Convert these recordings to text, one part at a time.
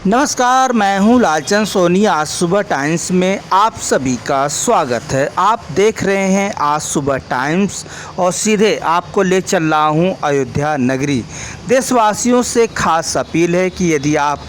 नमस्कार, मैं हूं लालचंद सोनी। आज सुबह टाइम्स में आप सभी का स्वागत है। आप देख रहे हैं आज सुबह टाइम्स और सीधे आपको ले चल रहा हूं अयोध्या नगरी। देशवासियों से खास अपील है कि यदि आप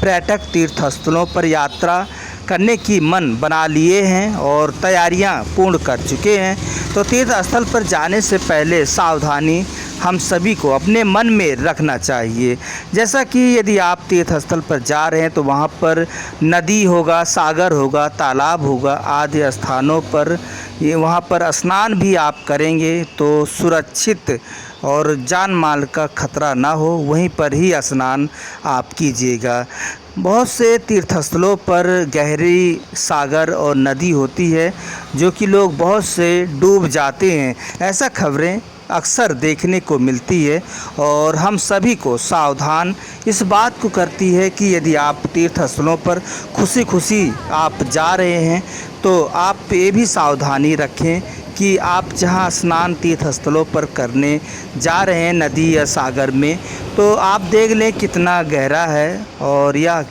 पर्यटक तीर्थ स्थलों पर यात्रा करने की मन बना लिए हैं और तैयारियां पूर्ण कर चुके हैं तो तीर्थ स्थल पर जाने से पहले सावधानी हम सभी को अपने मन में रखना चाहिए। जैसा कि यदि आप तीर्थ स्थल पर जा रहे हैं तो वहाँ पर नदी होगा, सागर होगा, तालाब होगा आदि स्थानों पर वहाँ पर स्नान भी आप करेंगे तो सुरक्षित और जान माल का खतरा ना हो, वहीं पर ही स्नान आप कीजिएगा। बहुत से तीर्थस्थलों पर गहरी सागर और नदी होती है जो कि लोग बहुत से डूब जाते हैं। ऐसा खबरें अक्सर देखने को मिलती है और हम सभी को सावधान इस बात को करती है कि यदि आप तीर्थस्थलों पर खुशी खुशी आप जा रहे हैं तो आप ये भी सावधानी रखें कि आप जहां स्नान तीर्थस्थलों पर करने जा रहे हैं नदी या सागर में, तो आप देख लें कितना गहरा है और यह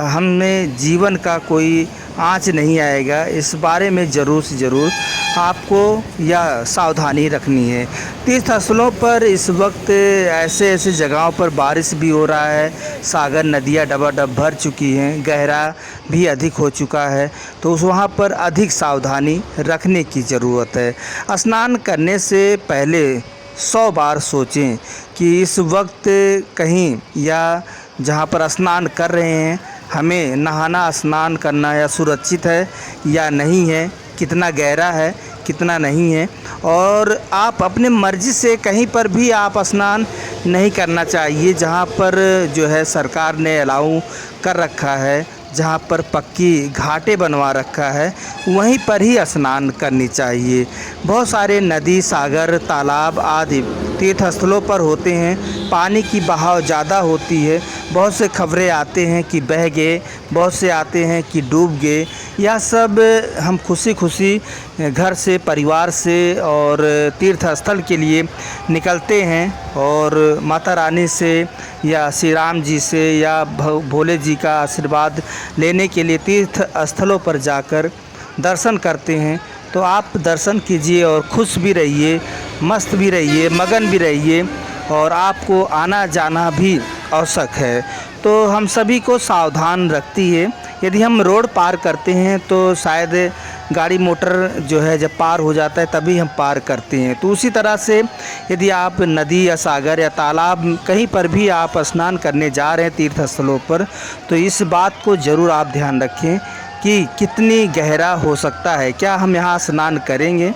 हमें जीवन का कोई आँच नहीं आएगा। इस बारे में ज़रूर से ज़रूर आपको यह सावधानी रखनी है। तीर्थस्थलों पर इस वक्त ऐसे जगहों पर बारिश भी हो रहा है, सागर नदियाँ डबाडब भर चुकी हैं, गहरा भी अधिक हो चुका है, तो वहाँ पर अधिक सावधानी रखने की ज़रूरत है। स्नान करने से पहले 100 बार सोचें कि इस वक्त कहीं या जहाँ पर स्नान कर रहे हैं हमें नहाना स्नान करना या सुरक्षित है या नहीं है, कितना गहरा है कितना नहीं है। और आप अपने मर्ज़ी से कहीं पर भी आप स्नान नहीं करना चाहिए। जहाँ पर जो है सरकार ने अलाउ कर रखा है, जहाँ पर पक्की घाटें बनवा रखा है, वहीं पर ही स्नान करनी चाहिए। बहुत सारे नदी सागर तालाब आदि तीर्थस्थलों पर होते हैं, पानी की बहाव ज़्यादा होती है। बहुत से खबरें आते हैं कि बह गए, बहुत से आते हैं कि डूब गए। यह सब हम खुशी खुशी घर से परिवार से और तीर्थ स्थल के लिए निकलते हैं और माता रानी से या श्री राम जी से या भोले जी का आशीर्वाद लेने के लिए तीर्थ स्थलों पर जाकर दर्शन करते हैं। तो आप दर्शन कीजिए और खुश भी रहिए, मस्त भी रहिए, मगन भी रहिए और आपको आना जाना भी आवश्यक है। तो हम सभी को सावधान रखती है। यदि हम रोड पार करते हैं तो शायद गाड़ी मोटर जो है जब पार हो जाता है तभी हम पार करते हैं, तो उसी तरह से यदि आप नदी या सागर या तालाब कहीं पर भी आप स्नान करने जा रहे हैं तीर्थस्थलों पर, तो इस बात को ज़रूर आप ध्यान रखें कि कितनी गहरा हो सकता है। क्या हम यहाँ स्नान करेंगे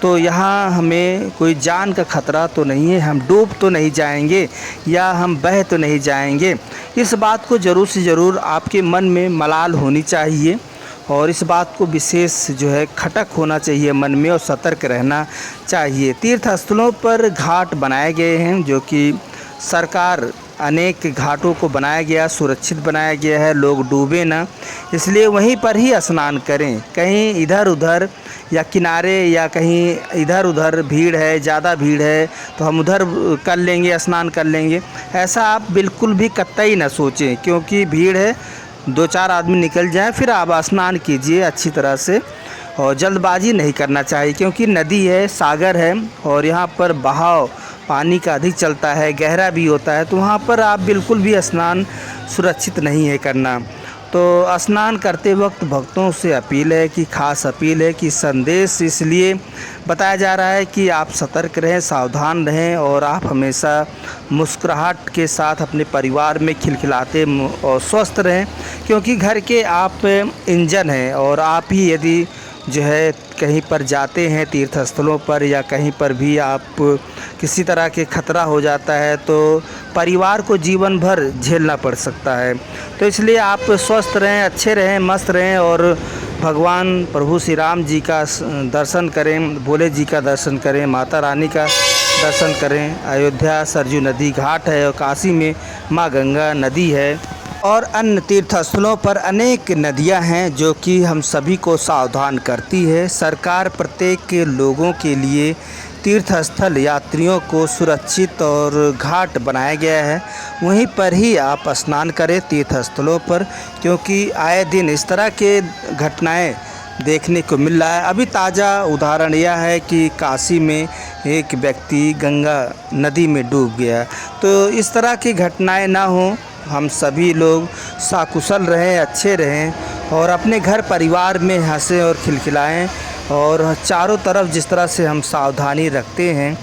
तो यहाँ हमें कोई जान का खतरा तो नहीं है, हम डूब तो नहीं जाएंगे या हम बह तो नहीं जाएंगे। इस बात को ज़रूर से ज़रूर आपके मन में मलाल होनी चाहिए और इस बात को विशेष जो है खटक होना चाहिए मन में और सतर्क रहना चाहिए। तीर्थस्थलों पर घाट बनाए गए हैं जो कि सरकार अनेक घाटों को बनाया गया, सुरक्षित बनाया गया है, लोग डूबे ना, इसलिए वहीं पर ही स्नान करें। कहीं इधर उधर या किनारे या कहीं इधर उधर भीड़ है, ज़्यादा भीड़ है तो हम उधर कर लेंगे, स्नान कर लेंगे, ऐसा आप बिल्कुल भी कतई ना सोचें। क्योंकि भीड़ है, 2-4 आदमी निकल जाएं फिर आप स्नान कीजिए अच्छी तरह से और जल्दबाजी नहीं करना चाहिए। क्योंकि नदी है, सागर है और यहाँ पर बहाव पानी का अधिक चलता है, गहरा भी होता है, तो वहाँ पर आप बिल्कुल भी स्नान सुरक्षित नहीं है करना। तो स्नान करते वक्त भक्तों से अपील है कि खास अपील है कि संदेश इसलिए बताया जा रहा है कि आप सतर्क रहें, सावधान रहें और आप हमेशा मुस्कुराहट के साथ अपने परिवार में खिलखिलाते और स्वस्थ रहें। क्योंकि घर के आप इंजन हैं और आप ही यदि जो है कहीं पर जाते हैं तीर्थस्थलों पर या कहीं पर भी आप किसी तरह के खतरा हो जाता है तो परिवार को जीवन भर झेलना पड़ सकता है। तो इसलिए आप स्वस्थ रहें, अच्छे रहें, मस्त रहें और भगवान प्रभु श्री राम जी का दर्शन करें, भोले जी का दर्शन करें, माता रानी का दर्शन करें। अयोध्या सरयू नदी घाट है और काशी में माँ गंगा नदी है और अन्य तीर्थस्थलों पर अनेक नदियां हैं जो कि हम सभी को सावधान करती है। सरकार प्रत्येक के लोगों के लिए तीर्थ स्थल यात्रियों को सुरक्षित और घाट बनाया गया है, वहीं पर ही आप स्नान करें तीर्थ स्थलों पर, क्योंकि आए दिन इस तरह के घटनाएं देखने को मिल रहा है। अभी ताज़ा उदाहरण यह है कि काशी में एक व्यक्ति गंगा नदी में डूब गया। तो इस तरह की घटनाएं ना हो, हम सभी लोग सकुशल रहें, अच्छे रहें और अपने घर परिवार में हंसें और खिलखिलाएं। और चारों तरफ जिस तरह से हम सावधानी रखते हैं,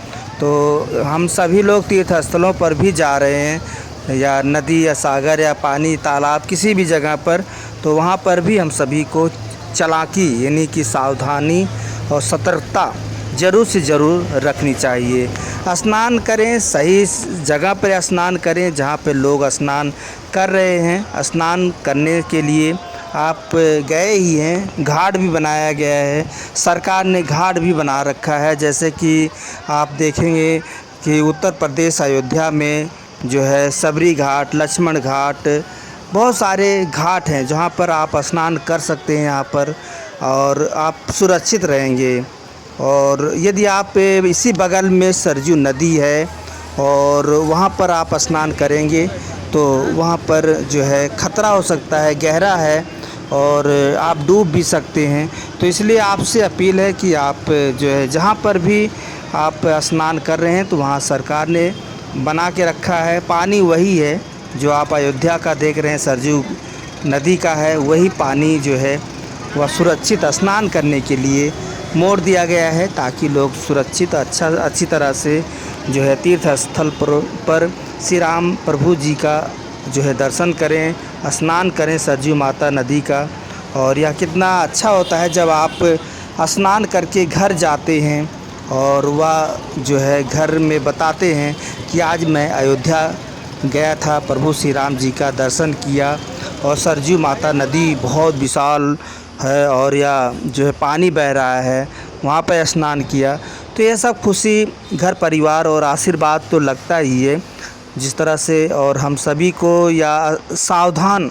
तो हम सभी लोग तीर्थ स्थलों पर भी जा रहे हैं, या नदी या सागर या पानी तालाब किसी भी जगह पर, तो वहाँ पर भी हम सभी को चालाकी यानी कि सावधानी और सतर्कता ज़रूर से ज़रूर रखनी चाहिए। स्नान करें, सही जगह पर स्नान करें जहाँ पे लोग स्नान कर रहे हैं। स्नान करने के लिए आप गए ही हैं, घाट भी बनाया गया है, सरकार ने घाट भी बना रखा है। जैसे कि आप देखेंगे कि उत्तर प्रदेश अयोध्या में जो है सबरी घाट, लक्ष्मण घाट, बहुत सारे घाट हैं जहाँ पर आप स्नान कर सकते हैं यहाँ पर, और आप सुरक्षित रहेंगे। और यदि आप इसी बगल में सरजू नदी है और वहाँ पर आप स्नान करेंगे तो वहाँ पर जो है ख़तरा हो सकता है, गहरा है और आप डूब भी सकते हैं। तो इसलिए आपसे अपील है कि आप जो है जहाँ पर भी आप स्नान कर रहे हैं तो वहाँ सरकार ने बना के रखा है, पानी वही है जो आप अयोध्या का देख रहे हैं, सरजू नदी का है, वही पानी जो है वह सुरक्षित स्नान करने के लिए मोड़ दिया गया है, ताकि लोग सुरक्षित अच्छी तरह से जो है तीर्थ स्थल पर श्री राम प्रभु जी का जो है दर्शन करें, स्नान करें सरजू माता नदी का। और यह कितना अच्छा होता है जब आप स्नान करके घर जाते हैं और वह जो है घर में बताते हैं कि आज मैं अयोध्या गया था, प्रभु श्री राम जी का दर्शन किया और सरजू माता नदी बहुत विशाल है और या जो है पानी बह रहा है, वहाँ पर स्नान किया। तो ये सब खुशी, घर परिवार और आशीर्वाद तो लगता ही है जिस तरह से। और हम सभी को या सावधान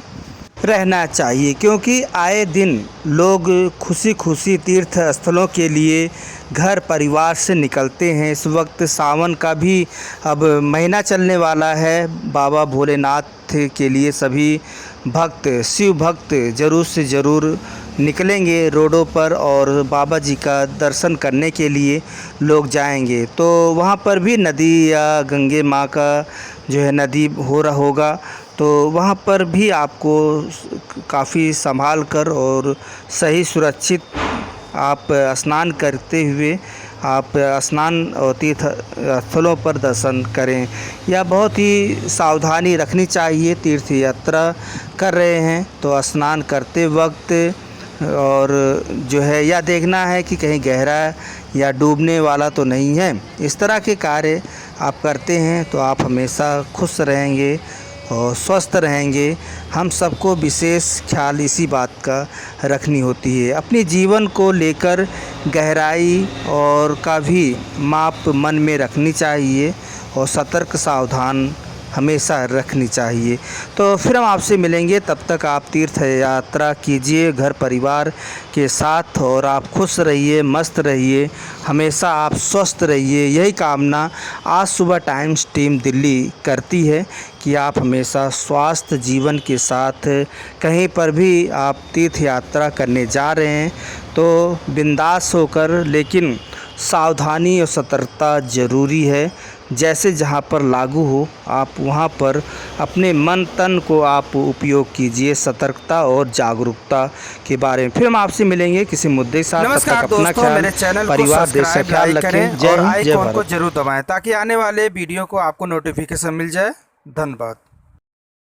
रहना चाहिए, क्योंकि आए दिन लोग खुशी खुशी तीर्थ स्थलों के लिए घर परिवार से निकलते हैं। इस वक्त सावन का भी अब महीना चलने वाला है। बाबा भोलेनाथ के लिए सभी भक्त, शिव भक्त ज़रूर से ज़रूर निकलेंगे रोडों पर और बाबा जी का दर्शन करने के लिए लोग जाएंगे। तो वहाँ पर भी नदी या गंगे माँ का जो है नदी हो रहा होगा, तो वहाँ पर भी आपको काफ़ी संभाल कर और सही सुरक्षित आप स्नान करते हुए आप स्नान और तीर्थ स्थलों पर दर्शन करें। या बहुत ही सावधानी रखनी चाहिए। तीर्थ यात्रा कर रहे हैं तो स्नान करते वक्त और जो है यह देखना है कि कहीं गहरा या डूबने वाला तो नहीं है। इस तरह के कार्य आप करते हैं तो आप हमेशा खुश रहेंगे और स्वस्थ रहेंगे। हम सबको विशेष ख्याल इसी बात का रखनी होती है। अपने जीवन को लेकर गहराई और का भी माप मन में रखनी चाहिए और सतर्क सावधान हमेशा रखनी चाहिए। तो फिर हम आपसे मिलेंगे, तब तक आप तीर्थ यात्रा कीजिए घर परिवार के साथ और आप खुश रहिए, मस्त रहिए, हमेशा आप स्वस्थ रहिए। यही कामना आज सुबह टाइम्स टीम दिल्ली करती है कि आप हमेशा स्वास्थ्य जीवन के साथ कहीं पर भी आप तीर्थ यात्रा करने जा रहे हैं तो बिंदास होकर, लेकिन सावधानी और सतर्कता ज़रूरी है। जैसे जहाँ पर लागू हो आप वहाँ पर अपने मन तन को आप उपयोग कीजिए सतर्कता और जागरूकता के बारे में। फिर हम आपसे मिलेंगे किसी मुद्दे के साथ। नमस्कार दोस्तों, मेरे चैनल परिवार देश का ख्याल रखें। जय हिंद, जय भारत। को जरूर दबाएं ताकि आने वाले वीडियो को आपको नोटिफिकेशन मिल जाए। धन्यवाद।